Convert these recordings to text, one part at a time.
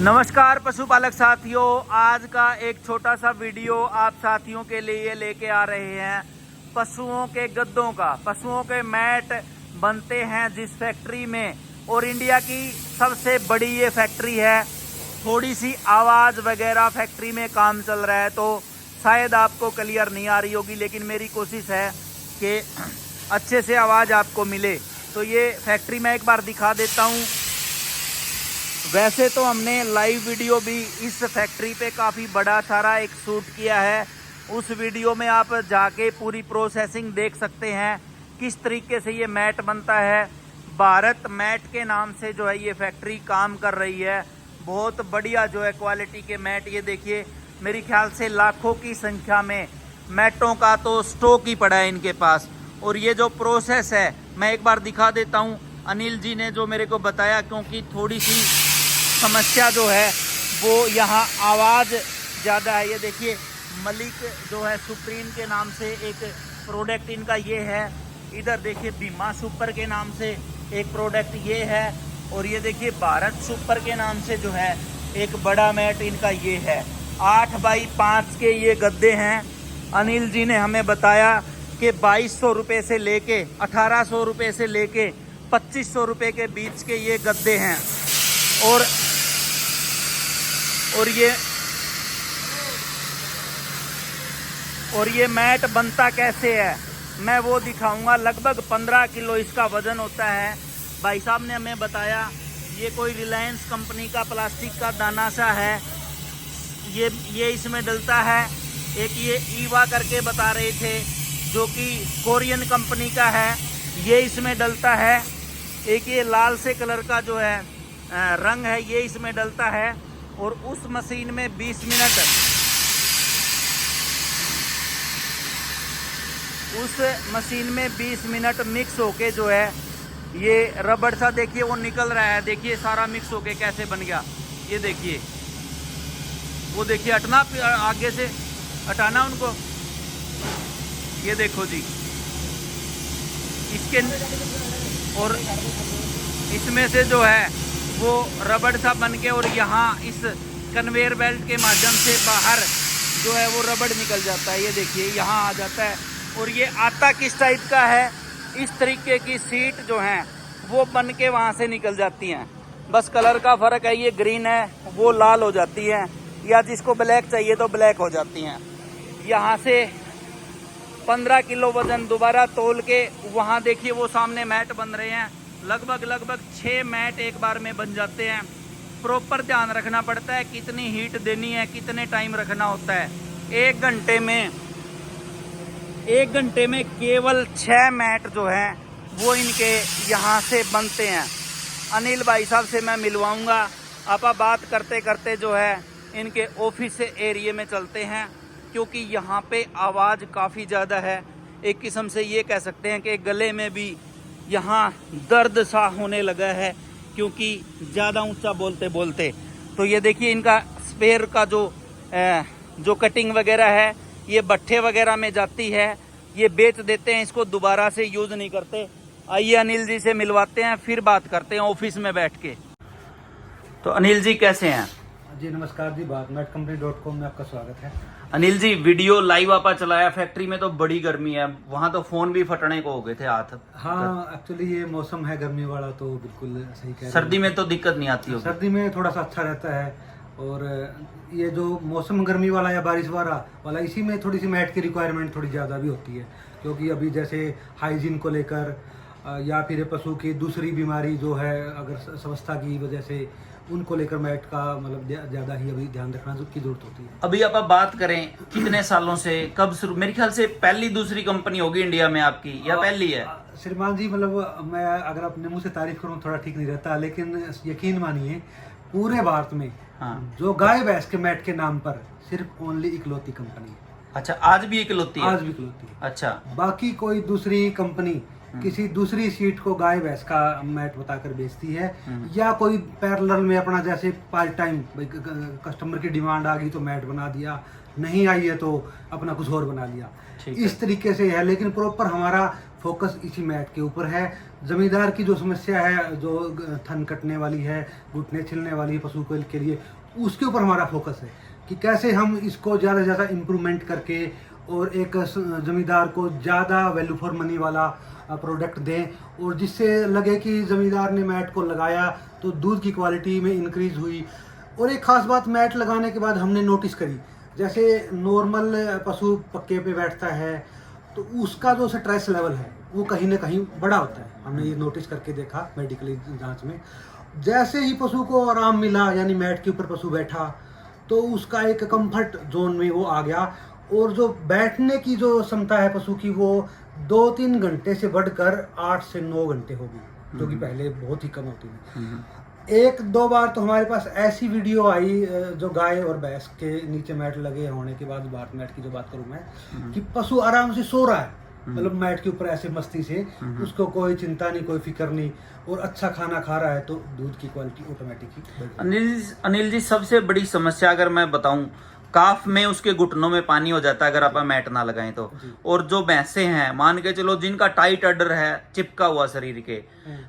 नमस्कार पशुपालक साथियों, आज का एक छोटा सा वीडियो आप साथियों के लिए लेके आ रहे हैं पशुओं के गद्दों का। पशुओं के मैट बनते हैं जिस फैक्ट्री में, और इंडिया की सबसे बड़ी ये फैक्ट्री है। थोड़ी सी आवाज़ वगैरह फैक्ट्री में काम चल रहा है तो शायद आपको क्लियर नहीं आ रही होगी, लेकिन मेरी कोशिश है कि अच्छे से आवाज़ आपको मिले। तो ये फैक्ट्री मैं एक बार दिखा देता हूँ। वैसे तो हमने लाइव वीडियो भी इस फैक्ट्री पे काफ़ी बड़ा सारा एक शूट किया है। उस वीडियो में आप जाके पूरी प्रोसेसिंग देख सकते हैं किस तरीके से ये मैट बनता है। भारत मैट के नाम से जो है ये फैक्ट्री काम कर रही है। बहुत बढ़िया जो है क्वालिटी के मैट, ये देखिए मेरी ख्याल से लाखों की संख्या में मैटों का तो स्टॉक ही पड़ा है इनके पास। और ये जो प्रोसेस है मैं एक बार दिखा देता हूँ। अनिल जी ने जो मेरे को बताया, क्योंकि थोड़ी सी समस्या जो है वो यहाँ आवाज़ ज़्यादा है। ये देखिए मलिक जो है सुप्रीम के नाम से एक प्रोडक्ट इनका ये है। इधर देखिए बीमा सुपर के नाम से एक प्रोडक्ट ये है। और ये देखिए भारत सुपर के नाम से जो है एक बड़ा मैट इनका ये है। 8 बाई 5 के ये गद्दे हैं। अनिल जी ने हमें बताया कि 2200 रुपये से लेके 1800 रुपये से लेके 2500 रुपये के बीच के ये गद्दे हैं। और ये मैट बनता कैसे है मैं वो दिखाऊंगा। लगभग 15 किलो इसका वजन होता है। भाई साहब ने हमें बताया ये कोई रिलायंस कंपनी का प्लास्टिक का दाना सा है, ये इसमें डलता है। एक ये ईवा करके बता रहे थे जो कि कोरियन कंपनी का है, ये इसमें डलता है। एक ये लाल से कलर का जो है रंग है, ये इसमें डलता है। और उस मशीन में 20 मिनट मिक्स होके जो है ये रबड़ सा देखिए वो निकल रहा है। देखिए सारा मिक्स होके कैसे बन गया। ये देखिए वो देखिए हटना, आगे से हटाना उनको। ये देखो जी इसके, और इसमें से जो है वो रबड़ सा बन के और यहाँ इस कन्वेयर बेल्ट के माध्यम से बाहर जो है वो रबड़ निकल जाता है। ये देखिए यहाँ आ जाता है। और ये आता किस टाइप का है, इस तरीके की सीट जो हैं वो बन के वहाँ से निकल जाती हैं। बस कलर का फ़र्क है, ये ग्रीन है वो लाल हो जाती है, या जिसको ब्लैक चाहिए तो ब्लैक हो जाती हैं। यहाँ से 15 किलो वजन दोबारा तोल के वहाँ देखिए वो सामने मैट बन रहे हैं। लगभग 6 मैट एक बार में बन जाते हैं। प्रॉपर ध्यान रखना पड़ता है कितनी हीट देनी है, कितने टाइम रखना होता है। 1 घंटे में केवल 6 मैट जो हैं वो इनके यहाँ से बनते हैं। अनिल भाई साहब से मैं मिलवाऊंगा। आप बात करते करते जो है इनके ऑफिस एरिया में चलते हैं, क्योंकि यहाँ पे आवाज़ काफ़ी ज़्यादा है। एक किस्म से ये कह सकते हैं कि गले में भी यहाँ दर्द सा होने लगा है, क्योंकि ज़्यादा ऊंचा बोलते बोलते। तो ये देखिए इनका स्पेयर का जो कटिंग वगैरह है ये भट्ठे वगैरह में जाती है, ये बेच देते हैं, इसको दोबारा से यूज़ नहीं करते। आइए अनिल जी से मिलवाते हैं, फिर बात करते हैं ऑफिस में बैठ के। तो अनिल जी कैसे हैं? जी नमस्कार जी, भारतमेटकंपनी.com में आपका स्वागत है। अनिल जी वीडियो लाइव आपा चलाया फैक्ट्री में, तो बड़ी गर्मी है, वहाँ तो फोन भी फटने को हो गए थे हाथ। हाँ एक्चुअली ये मौसम है गर्मी वाला, तो बिल्कुल सही कह रहे हैं। सर्दी में तो दिक्कत नहीं आती होगी? सर्दी में थोड़ा सा अच्छा रहता है। और ये जो मौसम गर्मी वाला या बारिश वाला इसी में थोड़ी सी मैट की रिक्वायरमेंट थोड़ी ज़्यादा भी होती है, क्योंकि अभी जैसे हाइजीन को लेकर या फिर पशु की दूसरी बीमारी जो है अगर स्वास्थ्य की वजह से, उनको लेकर मैट का मतलब ज़्यादा ही अभी ध्यान रखना की जरूरत होती है। अभी आप बात करें कितने सालों से, कब शुरू? मेरे ख्याल से पहली दूसरी कंपनी होगी इंडिया में आपकी, या पहली है? श्रीमान जी मतलब मैं अगर अपने मुंह से तारीफ करूं थोड़ा ठीक नहीं रहता, लेकिन यकीन मानिए पूरे भारत में जो गाय भैंस के मैट के नाम पर सिर्फ ओनली इकलौती कंपनी है। अच्छा, आज भी इकलौती है? आज भी इकलौती है। अच्छा, बाकी बाकी कोई दूसरी कंपनी किसी दूसरी सीट को गाय भैंस का मैट बताकर बेचती है, या कोई पैरेलल में अपना जैसे पार्ट टाइम कस्टमर की डिमांड आ गई तो मैट बना दिया, नहीं आई है तो अपना कुछ और बना लिया। ठीक इस तरीके से है, लेकिन प्रॉपर हमारा फोकस इसी मैट के ऊपर है। जमींदार की जो समस्या है, जो थन कटने वाली है, घुटने छिलने वाली है पशु के लिए, उसके ऊपर हमारा फोकस है कि कैसे हम इसको ज़्यादा से ज़्यादा इम्प्रूवमेंट करके और एक ज़मींदार को ज़्यादा वैल्यू फॉर मनी वाला प्रोडक्ट दें, और जिससे लगे कि ज़मींदार ने मैट को लगाया तो दूध की क्वालिटी में इंक्रीज़ हुई। और एक ख़ास बात मैट लगाने के बाद हमने नोटिस करी, जैसे नॉर्मल पशु पक्के पे बैठता है तो उसका जो स्ट्रेस लेवल है वो कहीं ना कहीं बड़ा होता है। हमने ये नोटिस करके देखा मेडिकली जांच में। जैसे ही पशु को आराम मिला, यानी मैट के ऊपर पशु बैठा, तो उसका एक कंफर्ट जोन में वो आ गया, और जो बैठने की जो क्षमता है पशु की वो 2-3 घंटे से बढ़कर 8 से 9 घंटे होगी, जो कि पहले बहुत ही कम होती थी। 1-2 बार तो हमारे पास ऐसी वीडियो आई जो गाय और भैंस के नीचे मैट लगे होने के बाद, भारत मैट की जो बात करूं मैं, कि पशु आराम से सो रहा है, मतलब मैट के ऊपर ऐसे मस्ती से, उसको कोई चिंता नहीं, कोई फिक्र नहीं, और अच्छा खाना खा रहा है, तो दूध की क्वालिटी ऑटोमेटिक ही बढ़ जाती है। अनिल जी, सबसे बड़ी समस्या अगर मैं बताऊं, काफ में उसके घुटनों में पानी हो जाता है अगर आप मैट ना लगाएं तो। और जो भैंसे हैं, मान के चलो जिनका टाइट अडर है, चिपका हुआ शरीर के,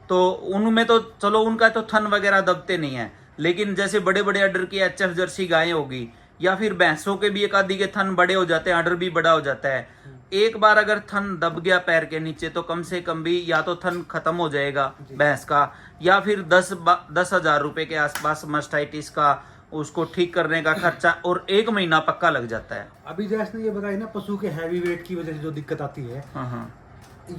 तो उनमें तो चलो उनका तो थन वगैरह दबते नहीं है, लेकिन जैसे बड़े बड़े अडर की HF जर्सी गायें होगी, या फिर भैंसों के भी एक आधी के थन बड़े हो जाते हैं, अडर भी बड़ा हो जाता है। एक बार अगर थन दब गया पैर के नीचे तो कम से कम भी या तो थन खत्म हो जाएगा भैंस का, या फिर 10,000 रुपए के आसपास मास्टाइटिस का उसको ठीक करने का खर्चा, और 1 महीना पक्का लग जाता है। अभी जैसे ये बताई ना, पशु के हैवी वेट की वजह से जो दिक्कत आती है, हाँ।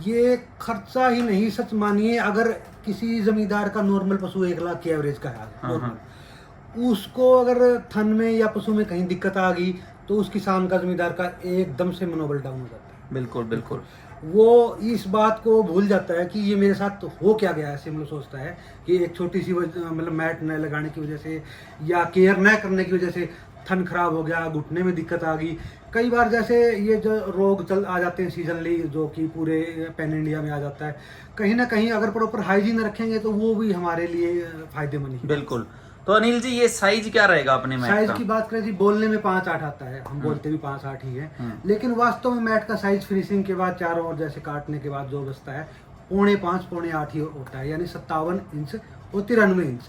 ये खर्चा ही नहीं, सच मानिए, अगर किसी जमींदार का नॉर्मल पशु 1 लाख की एवरेज का है नॉर्मल, उसको अगर थन में या पशु में कहीं दिक्कत आ गई तो उस किसान का, जमींदार का एकदम से मनोबल डाउन हो जाता है। बिल्कुल बिल्कुल। वो इस बात को भूल जाता है कि ये मेरे साथ हो क्या गया, ऐसे मतलब सोचता है कि एक छोटी सी मतलब मैट न लगाने की वजह से या केयर न करने की वजह से थन खराब हो गया, घुटने में दिक्कत आ गई। कई बार जैसे ये जो रोग आ जाते हैं सीजनली, जो कि पूरे पैन इंडिया में आ जाता है, कहीं ना कहीं अगर प्रॉपर हाइजीन रखेंगे तो वो भी हमारे लिए फायदेमंद है। बिल्कुल। तो अनिल जी, ये साइज क्या रहेगा अपने मैट साइज का? की बात करें जी, बोलने में 5-8 आता है, हम बोलते भी 5-8 ही है, लेकिन वास्तव में मैट का साइज फिनिशिंग के बाद, चारों ओर जैसे काटने के बाद जो बचता है 5.25 पौने 8 ही होता है, यानी 57 इंच और 93 इंच।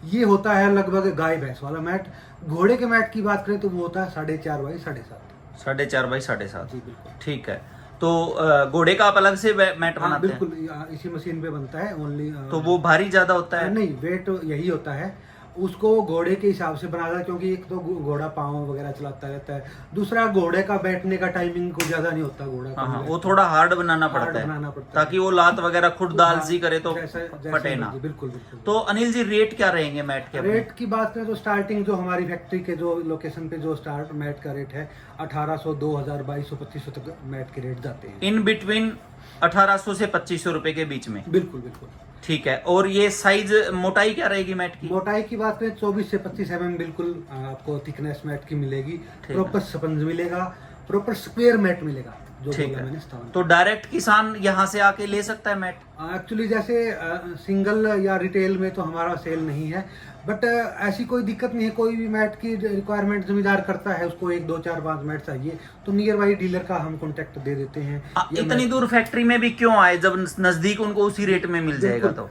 ये होता है लगभग गाय भैंस वाला मैट। घोड़े के मैट की बात करें तो वो होता है 4.5 बाई 7.5। 4.5 बाई 7.5। जी बिल्कुल। ठीक है। तो घोड़े का आप अलग से मैट हाँ बनाते हैं? बिल्कुल, इसी मशीन पे बनता है ओनली। तो वो भारी ज्यादा होता है? नहीं, वेट यही होता है, उसको घोड़े के हिसाब से बनाता है, क्योंकि एक तो घोड़ा पाँव वगैरह चलाता रहता है, दूसरा घोड़े का बैठने का टाइमिंग को ज्यादा नहीं होता घोड़ा का। हाँ, वो थोड़ा हार्ड बनाना पड़ता है ताकि वो लात वगैरह खुद दालजी करे तो फटे ना। बिल्कुल बिल्कुल। तो अनिल जी, रेट क्या रहेंगे मैट के? रेट की बात करें तो स्टार्टिंग जो हमारी फैक्ट्री के जो लोकेशन पे जो स्टार्ट मैट का रेट है 1800, 2000, 2200, 2500 तक मैट के रेट जाते हैं। इन बिटवीन 1800 से 2500 रुपए के बीच में? बिल्कुल बिल्कुल। ठीक है। और ये साइज, मोटाई क्या रहेगी मैट की? मोटाई की बात करें 24 से 25 mm बिल्कुल आपको थिकनेस मैट की मिलेगी। प्रॉपर स्पंज मिलेगा, प्रॉपर स्क्वायर मैट मिलेगा, जो बोला मैंने स्थान। तो डायरेक्ट किसान यहाँ से आके ले सकता है मैट? एक्चुअली जैसे सिंगल या रिटेल में तो हमारा सेल नहीं है, बट ऐसी कोई दिक्कत नहीं है। कोई भी मैट की रिक्वायरमेंट जमींदार करता है, उसको 1, 2, 4, 5 मैट चाहिए तो नियर बाई डीलर का हम कांटेक्ट दे देते हैं। इतनी दूर फैक्ट्री में भी क्यों आए जब नजदीक उनको उसी रेट में मिल जाएगा? तो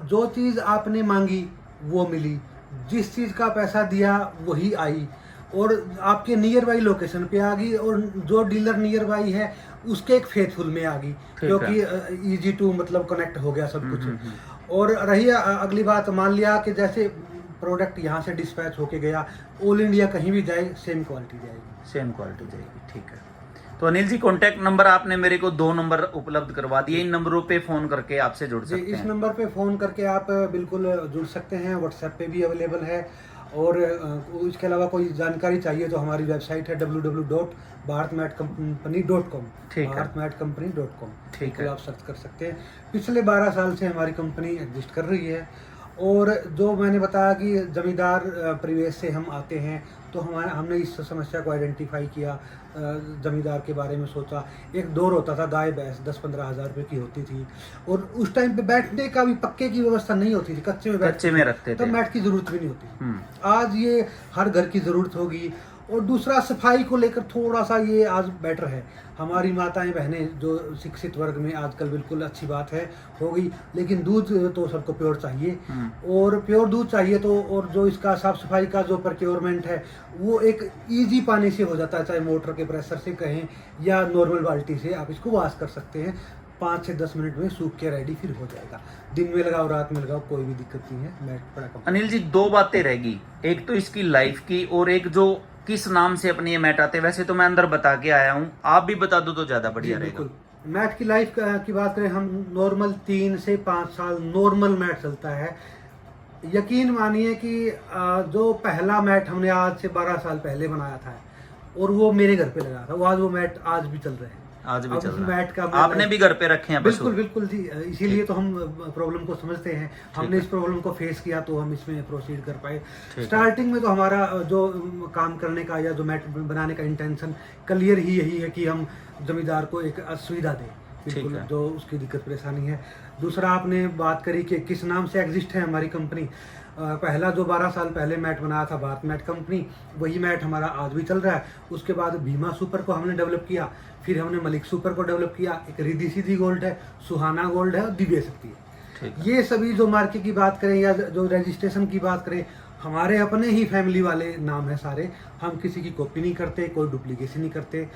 जो चीज आपने मांगी वो मिली, जिस चीज का पैसा दिया वही आई, और आपके नियर बाई लोकेशन पे आ गई, और जो डीलर नियर बाई है उसके एक फेथफुल में आ गई, क्योंकि इजी टू मतलब कनेक्ट हो गया सब कुछ। और रही अगली बात, मान लिया कि जैसे प्रोडक्ट यहाँ से डिस्पैच होके गया, ऑल इंडिया कहीं भी जाए सेम क्वालिटी जाएगी। सेम क्वालिटी जाएगी। ठीक है। तो अनिल जी, कॉन्टैक्ट नंबर आपने मेरे को 2 नंबर उपलब्ध करवा दिए, इन नंबरों पे फोन करके आपसे जुड़ सकते हैं। इस नंबर पे फोन करके आप बिल्कुल जुड़ सकते हैं, व्हाट्सएप पे भी अवेलेबल है, और इसके अलावा कोई जानकारी चाहिए तो हमारी वेबसाइट है www.bharatmatcompany.com। bharatmatcompany.com, ठीक है, आप सर्च कर सकते हैं। पिछले 12 साल से हमारी कंपनी एग्जिस्ट कर रही है, और जो मैंने बताया कि जमींदार परिवेश से हम आते हैं, तो हमने इस समस्या को आइडेंटिफाई किया, जमींदार के बारे में सोचा। एक दौर होता था गाय भैंस 10-15 हज़ार रुपये की होती थी, और उस टाइम पे बैठने का भी पक्के की व्यवस्था नहीं होती थी, कच्चे में रखते थे, तो मैट की जरूरत भी नहीं होती। आज ये हर घर की जरूरत होगी, और दूसरा सफाई को लेकर थोड़ा सा ये आज बेटर है। हमारी माताएं बहनें जो शिक्षित वर्ग में आजकल बिल्कुल अच्छी बात है हो गई, लेकिन दूध तो सबको प्योर चाहिए और प्योर दूध चाहिए तो, और जो इसका साफ सफाई का जो प्रोक्योरमेंट है वो एक इजी पानी से हो जाता है, चाहे मोटर के प्रेशर से कहें या नॉर्मल बाल्टी से आप इसको वॉश कर सकते हैं। 5 से 10 मिनट में सूख के रेडी फिर हो जाएगा। दिन में लगाओ रात में लगाओ कोई भी दिक्कत नहीं है। मैट बड़ा कम। अनिल जी, 2 बातें रहेगी, एक तो इसकी लाइफ की और एक जो किस नाम से अपने ये मैट आते हैं। वैसे तो मैं अंदर बता के आया हूँ, आप भी बता दो तो ज्यादा बढ़िया रहेगा। बिल्कुल। मैट की लाइफ की बात करें हम, नॉर्मल 3 से 5 साल नॉर्मल मैट चलता है। यकीन मानिए कि जो पहला मैट हमने आज से 12 साल पहले बनाया था और वो मेरे घर पे लगा था, वो मैट आज भी चल रहे हैं। आज भी चल रहा है। मैट का आपने भी घर पे रखे हैं पशु? बिल्कुल बिल्कुल जी, इसीलिए तो हम प्रॉब्लम को समझते हैं। हमने इस प्रॉब्लम को फेस किया तो हम इसमें प्रोसीड कर पाए। स्टार्टिंग में तो हमारा जो काम करने का या जो मैट बनाने का इंटेंशन क्लियर ही यही है कि हम जमींदार को एक सुविधा दें, बिल्कुल, जो उसकी दिक्कत परेशानी है। दूसरा आपने बात करी कि किस नाम से एग्जिस्ट है हमारी कंपनी। पहला जो 12 साल पहले मैट बनाया था भारत मैट कंपनी, वही मैट हमारा आज भी चल रहा है। उसके बाद भीमा सुपर को हमने डेवलप किया, फिर हमने मलिक सुपर को डेवलप किया, एक रिद्धि सिद्धि गोल्ड है, सुहाना गोल्ड है और दिव्य शक्ति है। ये सभी जो मार्केट की बात करें या जो रजिस्ट्रेशन की बात करें, हमारे अपने ही फैमिली वाले नाम है सारे। हम किसी की कॉपी नहीं करते, कोई डुप्लीकेशन नहीं करते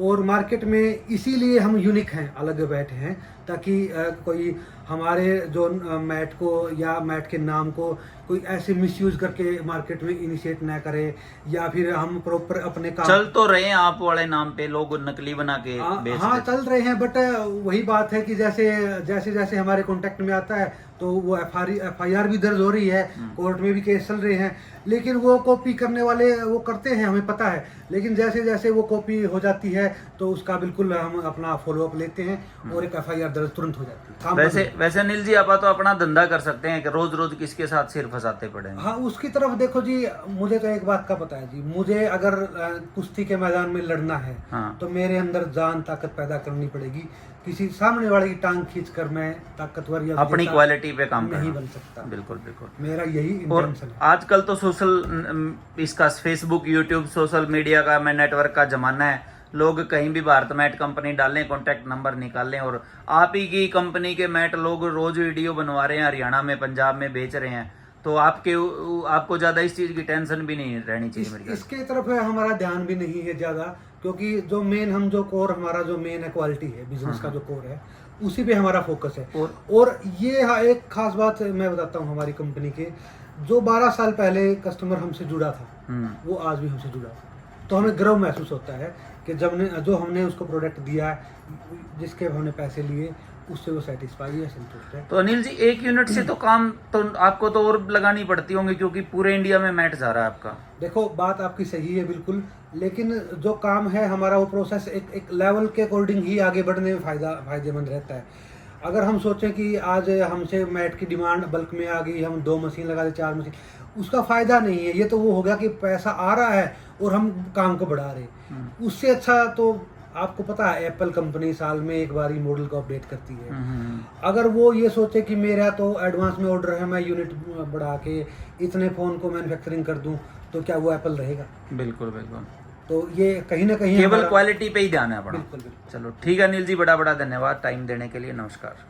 और मार्केट में इसीलिए हम यूनिक हैं, अलग बैठे हैं, ताकि कोई हमारे जो मैट को या मैट के नाम को कोई ऐसे मिसयूज करके मार्केट में इनिशिएट ना करे, या फिर हम प्रॉपर अपने काम चल तो रहे हैं आप वाले नाम पे, लोग नकली बना के बेच हाँ रहे चल रहे हैं। बट वही बात है कि जैसे जैसे जैसे हमारे कांटेक्ट में आता है तो वो FIR भी दर्ज हो रही है, कोर्ट में भी केस चल रहे हैं, लेकिन वो कॉपी करने वाले वो करते हैं, हमें पता है। लेकिन जैसे जैसे वो कॉपी हो जाती है तो उसका बिल्कुल हम अपना फॉलोअप लेते हैं और एक FIR दर्ज तुरंत हो जाती है। काम वैसे अनिल जी, आप तो अपना धंधा कर सकते हैं कि रोज रोज किसके साथ सिर फंसाते पड़े हैं। हाँ, उसकी तरफ देखो जी, मुझे तो एक बात का पता है जी, मुझे अगर कुश्ती के मैदान में लड़ना है तो मेरे अंदर जान ताकत पैदा करनी पड़ेगी। किसी सामने वाले की टांग खींचकर मैं ताकतवर या अपनी क्वालिटी पे काम नहीं बन सकता। बिल्कुल बिल्कुल, मेरा यही और इंटेंशन है। आजकल तो सोशल इसका फेसबुक यूट्यूब सोशल मीडिया का नेटवर्क का जमाना है। लोग कहीं भी भारत मैट कंपनी डालें, कॉन्टैक्ट नंबर निकालें और आप ही की कंपनी के मैट लोग रोज वीडियो बनवा रहे हैं, हरियाणा में पंजाब में बेच रहे हैं। तो आपको ज्यादा इस चीज की टेंशन भी नहीं रहनी चाहिए मेरे ख्याल से। इसके तरफ हमारा ध्यान भी नहीं है ज्यादा, क्योंकि जो मेन हम जो कोर हमारा जो मेन है क्वालिटी है, बिजनेस का जो कोर है उसी पे हमारा फोकस है। और ये एक खास बात मैं बताता हूँ हमारी कंपनी के, जो 12 साल पहले कस्टमर हमसे जुड़ा था वो आज भी हमसे जुड़ा है। तो हमें गर्व महसूस होता है कि जो हमने उसको प्रोडक्ट दिया, जिसके हमने पैसे लिए, उससे वो सेटिस्फाई है, संतुष्ट है। तो अनिल जी, एक यूनिट से तो काम तो आपको तो और लगानी पड़ती होंगी, क्योंकि पूरे इंडिया में मैट जा रहा है आपका। देखो, बात आपकी सही है बिल्कुल, लेकिन जो काम है हमारा वो प्रोसेस एक लेवल के अकॉर्डिंग ही आगे बढ़ने में फायदेमंद रहता है। अगर हम सोचें कि आज हमसे मैट की डिमांड बल्क में आ गई, हम 2 मशीन लगा दे, 4 मशीन, उसका फायदा नहीं है। ये तो वो हो गया कि पैसा आ रहा है और हम काम को बढ़ा रहे। उससे अच्छा तो आपको पता है एप्पल कंपनी साल में एक बार ही मॉडल को अपडेट करती है। अगर वो ये सोचे कि मेरा तो एडवांस में ऑर्डर है, मैं यूनिट बढ़ा के इतने फोन को मैन्युफैक्चरिंग कर दूं, तो क्या वो एप्पल रहेगा? बिल्कुल बिल्कुल। तो ये कहीं ना कहीं केवल क्वालिटी पे ही ध्यान है अपना। बिल्कुल बिल्कुल। चलो ठीक है अनिल जी, बड़ा बड़ा धन्यवाद टाइम देने के लिए। नमस्कार।